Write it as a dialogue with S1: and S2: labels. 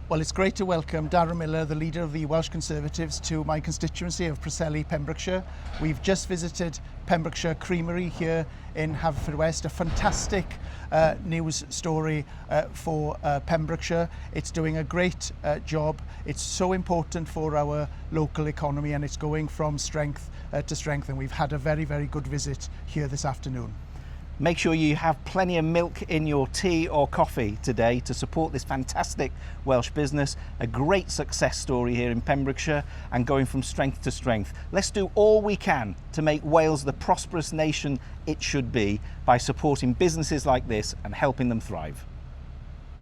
S1: Well, it's great to welcome Darren Millar, the leader of the Welsh Conservatives, to my constituency of Mhreseli, Pembrokeshire. We've just visited Pembrokeshire Creamery here in Haverfordwest, a fantastic news story for Pembrokeshire. It's doing a great job. It's so important for our local economy, and it's going from strength to strength, and we've had a very, very good visit here this afternoon.
S2: Make sure you have plenty of milk in your tea or coffee today to support this fantastic Welsh business. A great success story here in Pembrokeshire and going from strength to strength. Let's do all we can to make Wales the prosperous nation it should be by supporting businesses like this and helping them thrive.